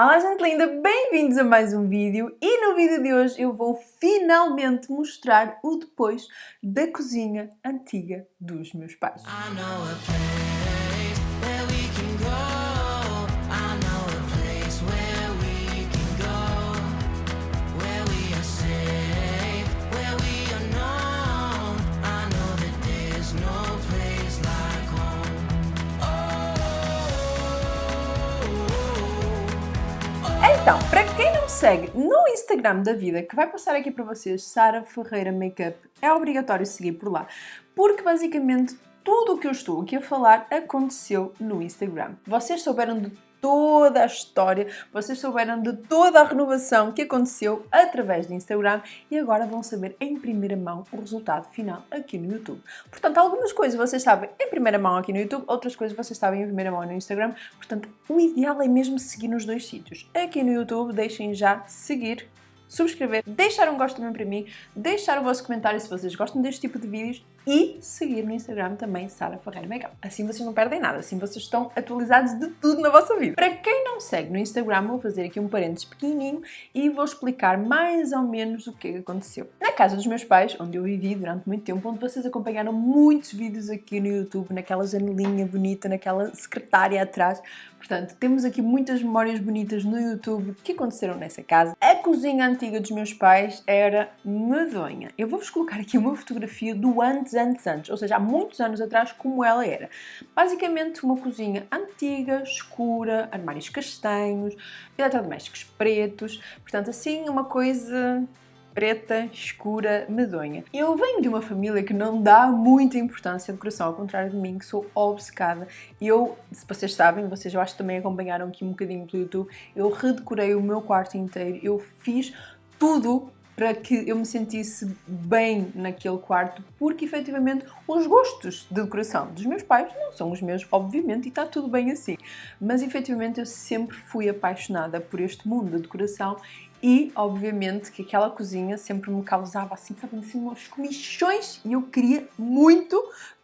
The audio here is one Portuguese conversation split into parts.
Olá gente linda, bem-vindos a mais um vídeo e no vídeo de hoje eu vou finalmente mostrar o depois da cozinha antiga dos meus pais. Então, para quem não me segue no Instagram da vida, que vai passar aqui para vocês, Sara Ferreira Makeup, é obrigatório seguir por lá, porque basicamente tudo o que eu estou aqui a falar aconteceu no Instagram. Vocês souberam de toda a história, vocês souberam de toda a renovação que aconteceu através do Instagram e agora vão saber em primeira mão o resultado final aqui no YouTube. Portanto, algumas coisas vocês sabem em primeira mão aqui no YouTube, outras coisas vocês sabem em primeira mão no Instagram. Portanto, o ideal é mesmo seguir nos dois sítios. Aqui no YouTube, deixem já seguir, subscrever, deixar um gosto também para mim, deixar o vosso comentário se vocês gostam deste tipo de vídeos e seguir no Instagram também Sara Ferreira Makeup. Assim vocês não perdem nada, assim vocês estão atualizados de tudo na vossa vida. Para quem não segue no Instagram, vou fazer aqui um parênteses pequenininho e vou explicar mais ou menos o que aconteceu. Na casa dos meus pais, onde eu vivi durante muito tempo, onde vocês acompanharam muitos vídeos aqui no YouTube, naquela janelinha bonita, naquela secretária atrás. Portanto, temos aqui muitas memórias bonitas no YouTube que aconteceram nessa casa. A cozinha antiga dos meus pais era medonha. Eu vou-vos colocar aqui uma fotografia do antes, ou seja, há muitos anos atrás, como ela era. Basicamente, uma cozinha antiga, escura, armários castanhos, eletrodomésticos pretos. Portanto, assim, uma coisa preta, escura, medonha. Eu venho de uma família que não dá muita importância à decoração, ao contrário de mim, que sou obcecada. Se vocês sabem, vocês eu acho que também acompanharam aqui um bocadinho pelo YouTube, eu redecorei o meu quarto inteiro, eu fiz tudo para que eu me sentisse bem naquele quarto, porque efetivamente os gostos de decoração dos meus pais não são os meus, obviamente, e está tudo bem assim. Mas efetivamente eu sempre fui apaixonada por este mundo da decoração e, obviamente, que aquela cozinha sempre me causava assim, sabem, assim, umas comichões e eu queria muito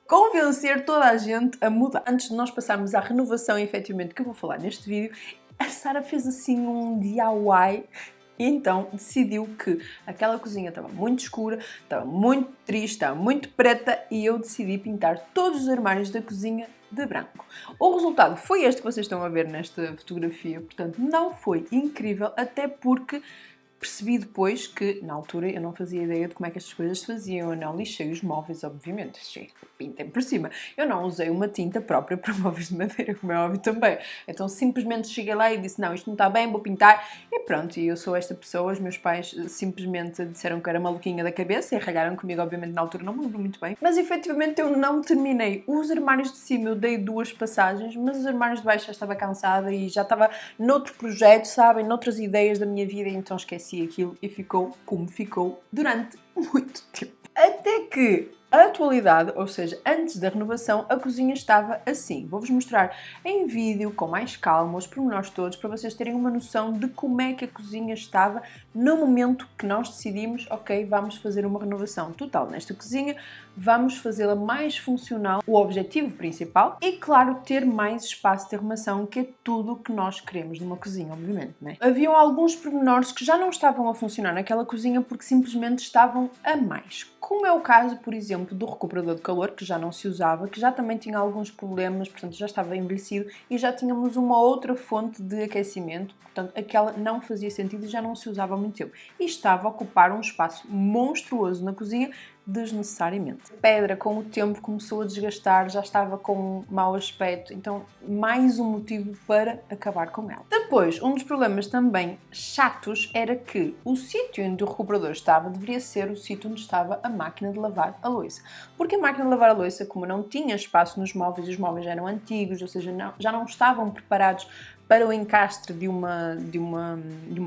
convencer toda a gente a mudar. Antes de nós passarmos à renovação, efetivamente, que eu vou falar neste vídeo, a Sara fez assim um DIY. E então decidiu que aquela cozinha estava muito escura, estava muito triste, estava muito preta e eu decidi pintar todos os armários da cozinha de branco. O resultado foi este que vocês estão a ver nesta fotografia, portanto não foi incrível, até porque percebi depois que, na altura, eu não fazia ideia de como é que estas coisas se faziam. Eu não lixei os móveis, obviamente. Pintei por cima. Eu não usei uma tinta própria para móveis de madeira, como é óbvio também. Então, simplesmente cheguei lá e disse, não, isto não está bem, vou pintar. E pronto, e eu sou esta pessoa. Os meus pais simplesmente disseram que era maluquinha da cabeça e ralharam comigo, obviamente, na altura. Não me lembro muito bem. Mas, efetivamente, eu não terminei. Os armários de cima eu dei 2 passagens, mas os armários de baixo já estava cansada e já estava noutro projeto, sabem, noutras ideias da minha vida, então esqueci aquilo e ficou como ficou durante muito tempo. Até que a atualidade, ou seja, antes da renovação, a cozinha estava assim. Vou-vos mostrar em vídeo, com mais calma, os pormenores todos, para vocês terem uma noção de como é que a cozinha estava no momento que nós decidimos, ok, vamos fazer uma renovação total nesta cozinha, vamos fazê-la mais funcional, o objetivo principal, e claro, ter mais espaço de arrumação, que é tudo o que nós queremos numa cozinha, obviamente, né? Haviam alguns pormenores que já não estavam a funcionar naquela cozinha porque simplesmente estavam a mais. Como é o caso, por exemplo, do recuperador de calor, que já não se usava, que já também tinha alguns problemas, portanto já estava envelhecido e já tínhamos uma outra fonte de aquecimento, portanto aquela não fazia sentido e já não se usava há muito tempo. E estava a ocupar um espaço monstruoso na cozinha, desnecessariamente. A pedra, com o tempo, começou a desgastar, já estava com um mau aspecto, então mais um motivo para acabar com ela. Depois, um dos problemas também chatos era que o sítio onde o recuperador estava deveria ser o sítio onde estava a máquina de lavar a louça. Porque a máquina de lavar a louça, como não tinha espaço nos móveis, os móveis eram antigos, ou seja, já não estavam preparados para o encastre de uma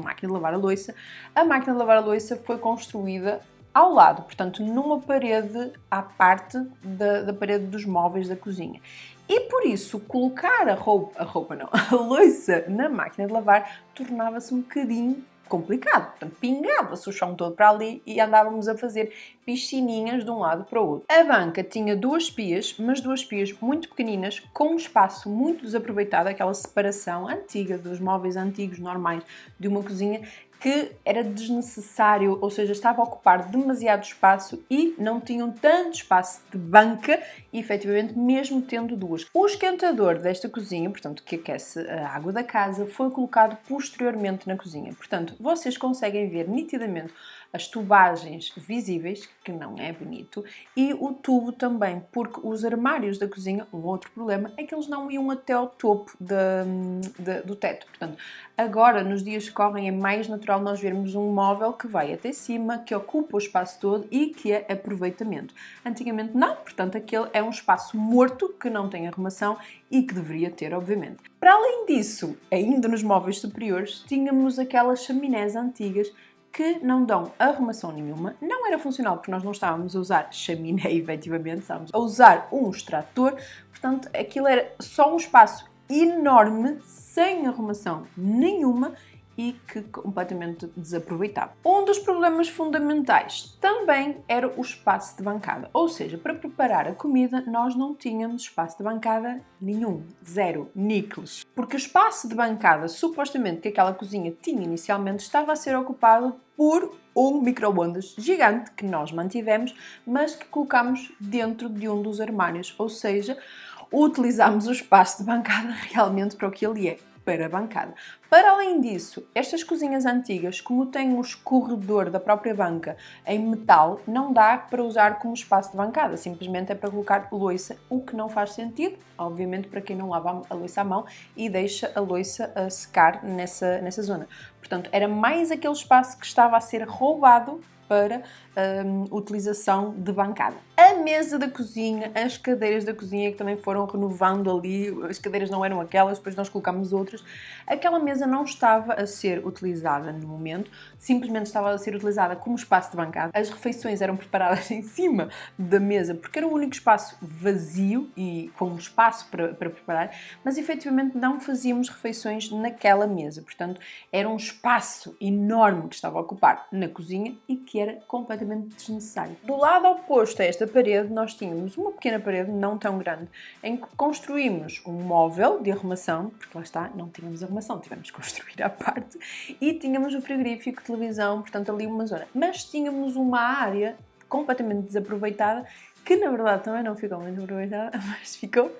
máquina de lavar a louça, a máquina de lavar a louça foi construída ao lado, portanto, numa parede à parte da parede dos móveis da cozinha. E por isso, colocar a roupa não, a louça na máquina de lavar tornava-se um bocadinho complicado. Portanto, pingava-se o chão todo para ali e andávamos a fazer piscininhas de um lado para o outro. A banca tinha 2 pias, mas 2 pias muito pequeninas, com um espaço muito desaproveitado, aquela separação antiga dos móveis antigos normais de uma cozinha, que era desnecessário, ou seja, estava a ocupar demasiado espaço e não tinham tanto espaço de banca, e efetivamente mesmo tendo 2. O esquentador desta cozinha, portanto, que aquece a água da casa, foi colocado posteriormente na cozinha. Portanto, vocês conseguem ver nitidamente as tubagens visíveis, que não é bonito, e o tubo também, porque os armários da cozinha, um outro problema, é que eles não iam até ao topo do teto. Portanto, agora, nos dias que correm, é mais natural nós vermos um móvel que vai até cima, que ocupa o espaço todo e que é aproveitamento. Antigamente não, portanto, aquele é um espaço morto, que não tem arrumação e que deveria ter, obviamente. Para além disso, ainda nos móveis superiores, tínhamos aquelas chaminés antigas que não dão arrumação nenhuma. Não era funcional porque nós não estávamos a usar chaminé, efetivamente, estávamos a usar um extrator, portanto, aquilo era só um espaço enorme, sem arrumação nenhuma e que completamente desaproveitado. Um dos problemas fundamentais também era o espaço de bancada, ou seja, para preparar a comida nós não tínhamos espaço de bancada nenhum, zero, níqueles. Porque o espaço de bancada, supostamente que aquela cozinha tinha inicialmente, estava a ser ocupado por um micro-ondas gigante que nós mantivemos, mas que colocámos dentro de um dos armários, ou seja, utilizámos o espaço de bancada realmente para o que ele é, para a bancada. Para além disso, estas cozinhas antigas, como têm o escorredor da própria banca em metal, não dá para usar como espaço de bancada, simplesmente é para colocar louça, o que não faz sentido, obviamente, para quem não lava a louça à mão e deixa a louça a secar nessa zona. Portanto, era mais aquele espaço que estava a ser roubado para utilização de bancada. A mesa da cozinha, as cadeiras da cozinha que também foram renovando ali, as cadeiras não eram aquelas, depois nós colocámos outras. Aquela mesa não estava a ser utilizada no momento, simplesmente estava a ser utilizada como espaço de bancada. As refeições eram preparadas em cima da mesa, porque era o único espaço vazio e com espaço para preparar, mas efetivamente não fazíamos refeições naquela mesa. Portanto, era um espaço enorme que estava a ocupar na cozinha e que era completamente desnecessário. Do lado oposto a esta parede, nós tínhamos uma pequena parede, não tão grande, em que construímos um móvel de arrumação, porque lá está, não tínhamos arrumação, tivemos que construir à parte, e tínhamos o frigorífico, televisão, portanto ali uma zona. Mas tínhamos uma área completamente desaproveitada, que na verdade também não ficou muito aproveitada, mas ficou,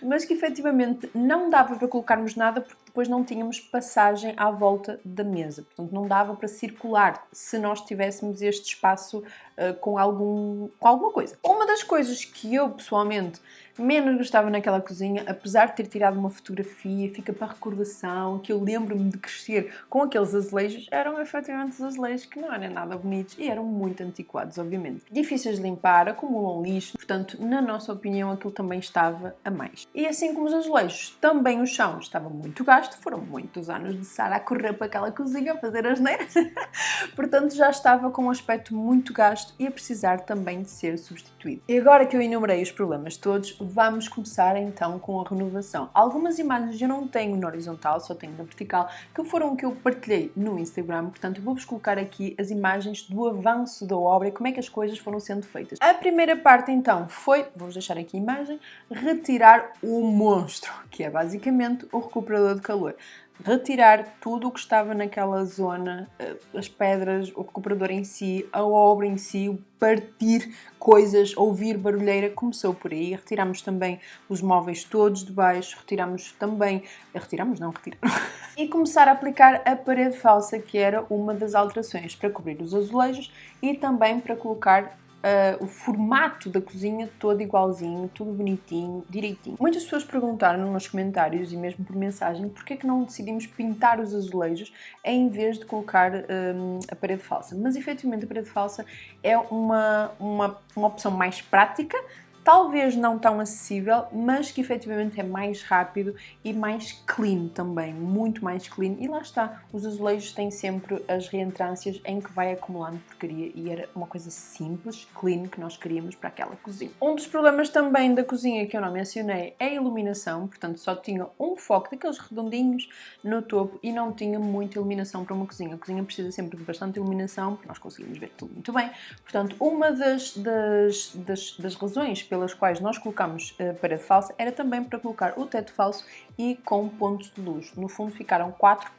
mas que efetivamente não dava para colocarmos nada porque depois não tínhamos passagem à volta da mesa, portanto não dava para circular se nós tivéssemos este espaço com alguma coisa. Uma das coisas que eu pessoalmente menos gostava naquela cozinha, apesar de ter tirado uma fotografia, fica para recordação, que eu lembro-me de crescer com aqueles azulejos, eram efetivamente os azulejos que não eram nada bonitos e eram muito antiquados, obviamente. Difíceis de limpar, acumulam lixo, portanto, na nossa opinião, aquilo também estava a mais. E assim como os azulejos, também o chão estava muito gasto, foram muitos anos de Sara a correr para aquela cozinha a fazer asneiras, portanto já estava com um aspecto muito gasto e a precisar também de ser substituído. E agora que eu enumerei os problemas todos, vamos começar então com a renovação. Algumas imagens eu não tenho na horizontal, só tenho na vertical, que foram o que eu partilhei no Instagram, portanto eu vou-vos colocar aqui as imagens do avanço da obra e como é que as coisas foram sendo feitas. A primeira parte então foi, vou-vos deixar aqui a imagem, retirar o monstro, que é basicamente o recuperador de calor. Retirar tudo o que estava naquela zona, as pedras, o recuperador em si, a obra em si, o partir coisas, ouvir barulheira, começou por aí. Retiramos também os móveis todos de baixo, retiramos também, e começar a aplicar a parede falsa, que era uma das alterações para cobrir os azulejos e também para colocar o formato da cozinha todo igualzinho, tudo bonitinho, direitinho. Muitas pessoas perguntaram nos comentários e mesmo por mensagem porque é que não decidimos pintar os azulejos em vez de colocar a parede falsa. Mas efetivamente a parede falsa é uma opção mais prática, talvez não tão acessível, mas que efetivamente é mais rápido e mais clean também, muito mais clean. E lá está, os azulejos têm sempre as reentrâncias em que vai acumulando porcaria e era uma coisa simples, clean, que nós queríamos para aquela cozinha. Um dos problemas também da cozinha que eu não mencionei é a iluminação, portanto só tinha um foco daqueles redondinhos no topo e não tinha muita iluminação para uma cozinha. A cozinha precisa sempre de bastante iluminação para nós conseguirmos ver tudo muito bem. Portanto, uma das razões pelas quais nós colocámos a parede falsa era também para colocar o teto falso e com pontos de luz. No fundo ficaram 4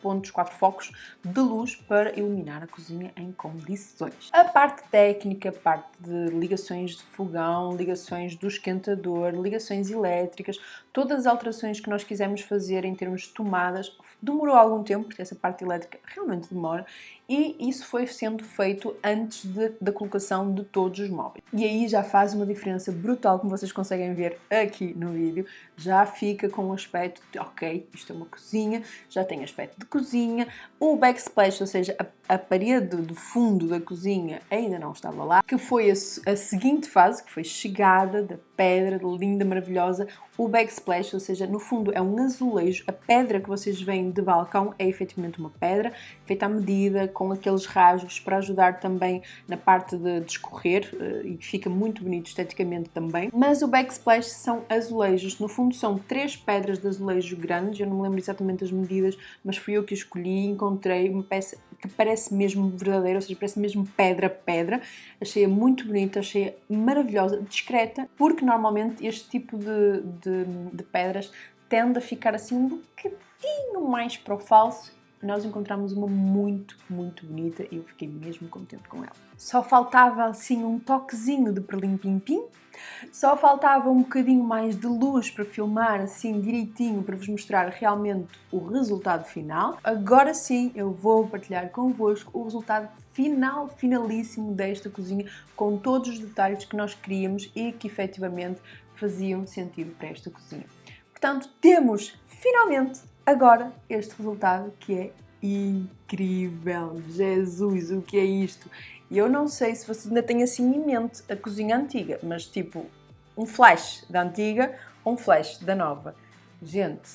focos de luz para iluminar a cozinha em condições. A parte técnica, a parte de ligações de fogão, ligações do esquentador, ligações elétricas, todas as alterações que nós quisemos fazer em termos de tomadas, demorou algum tempo, porque essa parte elétrica realmente demora, e isso foi sendo feito antes da colocação de todos os móveis. E aí já faz uma diferença brutal, como vocês conseguem ver aqui no vídeo. Já fica com um aspecto de, ok, isto é uma cozinha, já tem aspecto de cozinha. O backsplash, ou seja, a parede do fundo da cozinha ainda não estava lá, que foi a seguinte fase, que foi chegada da pedra linda, maravilhosa. O backsplash, ou seja, no fundo é um azulejo. A pedra que vocês veem de balcão é efetivamente uma pedra feita à medida, com aqueles rasgos para ajudar também na parte de escorrer e fica muito bonito esteticamente também. Mas o backsplash são azulejos, no fundo são 3 pedras de azulejo grandes, eu não me lembro exatamente as medidas, mas fui eu que escolhi e encontrei uma peça que parece mesmo verdadeira, ou seja, parece mesmo pedra. Achei-a muito bonita, achei-a maravilhosa, discreta, porque normalmente este tipo de pedras tende a ficar assim um bocadinho mais para o falso. Nós encontramos uma muito bonita e eu fiquei mesmo contente com ela. Só faltava assim um toquezinho de perlim-pim-pim, só faltava um bocadinho mais de luz para filmar assim direitinho, para vos mostrar realmente o resultado final. Agora sim eu vou partilhar convosco o resultado finalíssimo desta cozinha, com todos os detalhes que nós queríamos e que efetivamente faziam sentido para esta cozinha. Portanto, temos finalmente agora este resultado que é incrível. Jesus, o que é isto? E eu não sei se vocês ainda têm assim em mente a cozinha antiga, mas tipo um flash da antiga ou um flash da nova. Gente,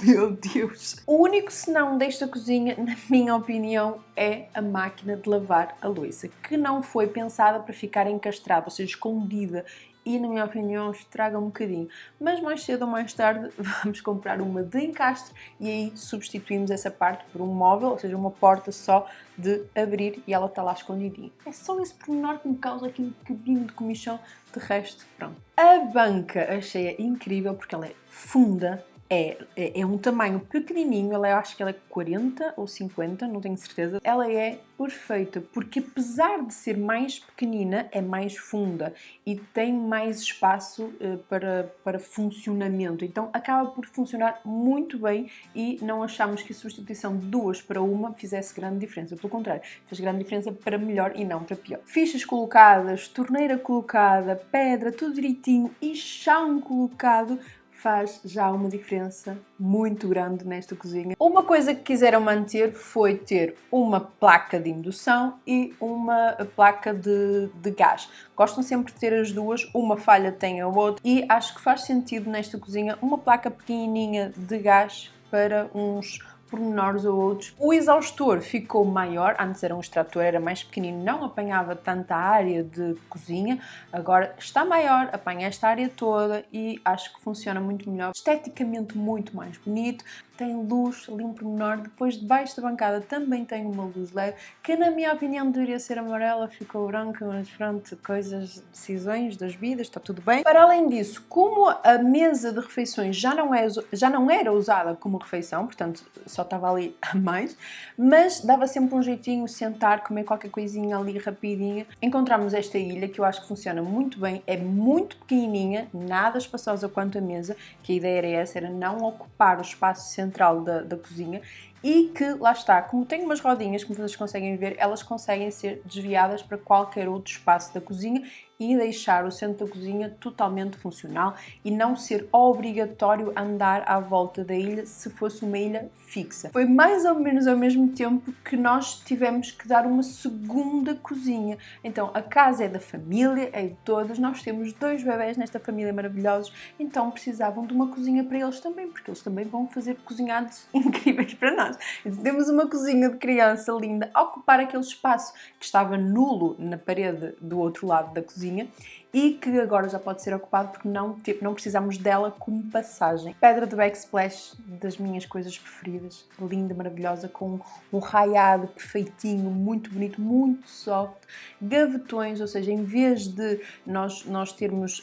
meu Deus! O único senão desta cozinha, na minha opinião, é a máquina de lavar a louça, que não foi pensada para ficar encastrada, ou seja, escondida. E, na minha opinião, estraga um bocadinho. Mas mais cedo ou mais tarde vamos comprar uma de encastre e aí substituímos essa parte por um móvel, ou seja, uma porta só de abrir e ela está lá escondidinha. É só esse pormenor que me causa aqui um bocadinho de comichão, de resto, pronto. A banca achei-a incrível porque ela é funda. É um tamanho pequenininho, eu acho que ela é 40 ou 50, não tenho certeza. Ela é perfeita, porque apesar de ser mais pequenina, é mais funda e tem mais espaço para funcionamento. Então acaba por funcionar muito bem e não achamos que a substituição de 2 para 1 fizesse grande diferença. Pelo contrário, fez grande diferença para melhor e não para pior. Fichas colocadas, torneira colocada, pedra, tudo direitinho e chão colocado, faz já uma diferença muito grande nesta cozinha. Uma coisa que quiseram manter foi ter uma placa de indução e uma placa de gás. Gostam sempre de ter as duas, uma falha tem a outra e acho que faz sentido nesta cozinha uma placa pequenininha de gás para uns pormenores ou outros. O exaustor ficou maior, antes era um extrator, era mais pequenino, não apanhava tanta área de cozinha, agora está maior, apanha esta área toda e acho que funciona muito melhor, esteticamente muito mais bonito. Tem luz ali um pormenor, depois debaixo da bancada também tem uma luz LED, que na minha opinião deveria ser amarela, ficou branca, mas pronto, coisas, decisões das vidas, está tudo bem. Para além disso, como a mesa de refeições já não era usada como refeição, portanto só estava ali a mais, mas dava sempre um jeitinho, sentar, comer qualquer coisinha ali rapidinha. Encontramos esta ilha que eu acho que funciona muito bem, é muito pequenininha, nada espaçosa quanto a mesa, que a ideia era essa, era não ocupar o espaço central da cozinha e que, lá está, como tem umas rodinhas, como vocês conseguem ver, elas conseguem ser desviadas para qualquer outro espaço da cozinha e deixar o centro da cozinha totalmente funcional e não ser obrigatório andar à volta da ilha se fosse uma ilha fixa. Foi mais ou menos ao mesmo tempo que nós tivemos que dar uma segunda cozinha. Então a casa é da família, é de todos, nós temos 2 bebés nesta família maravilhosos, então precisavam de uma cozinha para eles também, porque eles também vão fazer cozinhados incríveis para nós. Então temos uma cozinha de criança linda a ocupar aquele espaço que estava nulo na parede do outro lado da cozinha e que agora já pode ser ocupado porque não precisamos dela como passagem. Pedra de backsplash, das minhas coisas preferidas, linda, maravilhosa, com um raiado perfeitinho, muito bonito, muito soft, gavetões, ou seja, em vez de nós termos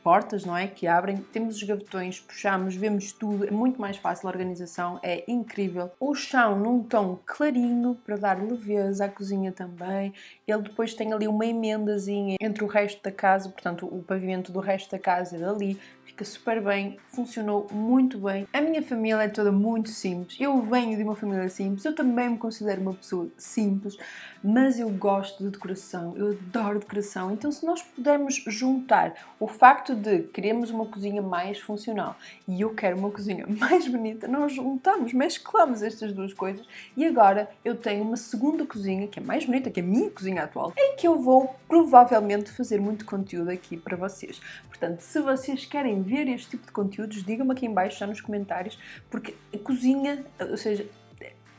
portas, não é? Que abrem, temos os gavetões, puxamos, vemos tudo, é muito mais fácil a organização, é incrível. O chão num tom clarinho para dar leveza à cozinha também. Ele depois tem ali uma emendazinha entre o resto da casa, portanto o pavimento do resto da casa é dali, fica super bem, funcionou muito bem. A minha família é toda muito simples, eu venho de uma família simples, eu também me considero uma pessoa simples, mas eu gosto de decoração, eu adoro decoração, então se nós pudermos juntar o facto de queremos uma cozinha mais funcional e eu quero uma cozinha mais bonita, nós juntamos, mesclamos estas duas coisas e agora eu tenho uma segunda cozinha que é mais bonita que a minha cozinha atual, em que eu vou provavelmente fazer muito conteúdo aqui para vocês. Portanto, se vocês querem ver este tipo de conteúdos, digam-me aqui em baixo já nos comentários, porque a cozinha, ou seja,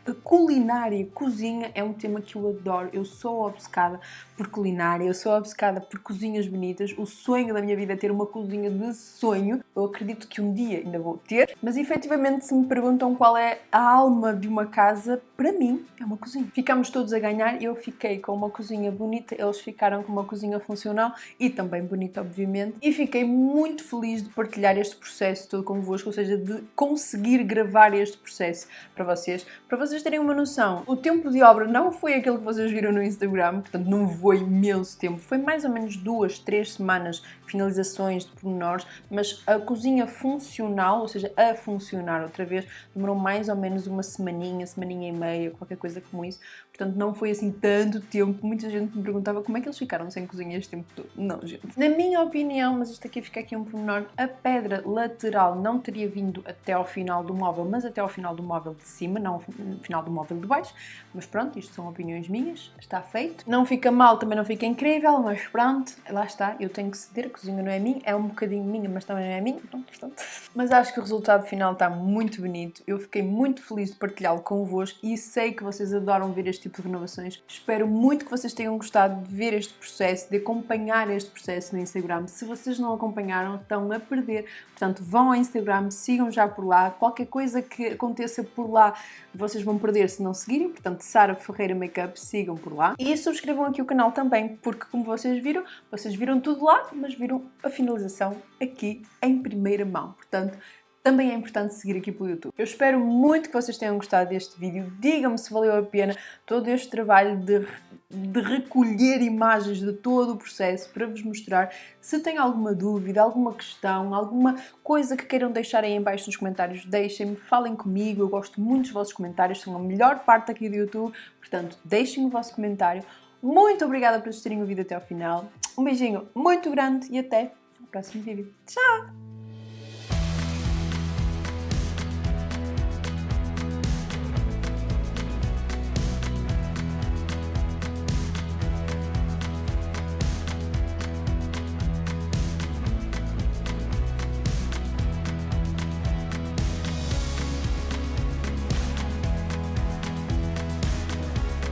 a culinária, cozinha é um tema que eu adoro, eu sou obcecada por culinária, eu sou obcecada por cozinhas bonitas, o sonho da minha vida é ter uma cozinha de sonho, eu acredito que um dia ainda vou ter, mas efetivamente se me perguntam qual é a alma de uma casa, para mim é uma cozinha. Ficamos todos a ganhar, eu fiquei com uma cozinha bonita, eles ficaram com uma cozinha funcional e também bonita obviamente, e fiquei muito feliz de partilhar este processo todo convosco, ou seja, de conseguir gravar este processo para vocês terem uma noção, o tempo de obra não foi aquele que vocês viram no Instagram, portanto não foi imenso tempo, foi mais ou menos 2, 3 semanas, finalizações de pormenores, mas a cozinha funcional, ou seja, a funcionar outra vez, demorou mais ou menos uma semaninha e meia, qualquer coisa como isso, portanto não foi assim tanto tempo. Muita gente me perguntava como é que eles ficaram sem cozinha este tempo todo. Não, gente. Na minha opinião, mas isto aqui fica aqui um pormenor, a pedra lateral não teria vindo até ao final do móvel, mas até ao final do móvel de cima, não ao final do móvel de baixo, mas pronto, isto são opiniões minhas, está feito. Não fica mal, também não fica incrível, mas pronto, lá está, eu tenho que ceder, a cozinha não é minha, é um bocadinho minha, mas também não é minha, pronto, portanto. Mas acho que o resultado final está muito bonito, eu fiquei muito feliz de partilhá-lo convosco e sei que vocês adoram ver este tipo de renovações. Espero muito que vocês tenham gostado de ver este processo, de acompanhar este processo no Instagram. Se vocês não acompanharam, estão a perder. Portanto, vão ao Instagram, sigam já por lá. Qualquer coisa que aconteça por lá, vocês vão perder se não seguirem. Portanto, Sara Ferreira Makeup, sigam por lá. E subscrevam aqui o canal também, porque como vocês viram tudo lá, mas viram a finalização aqui em primeira mão. Portanto, também é importante seguir aqui pelo YouTube. Eu espero muito que vocês tenham gostado deste vídeo. Digam-me se valeu a pena todo este trabalho de recolher imagens de todo o processo para vos mostrar. Se têm alguma dúvida, alguma questão, alguma coisa que queiram deixar aí em baixo nos comentários, deixem-me, falem comigo. Eu gosto muito dos vossos comentários, são a melhor parte aqui do YouTube. Portanto, deixem o vosso comentário. Muito obrigada por terem ouvido até ao final. Um beijinho muito grande e até o próximo vídeo. Tchau!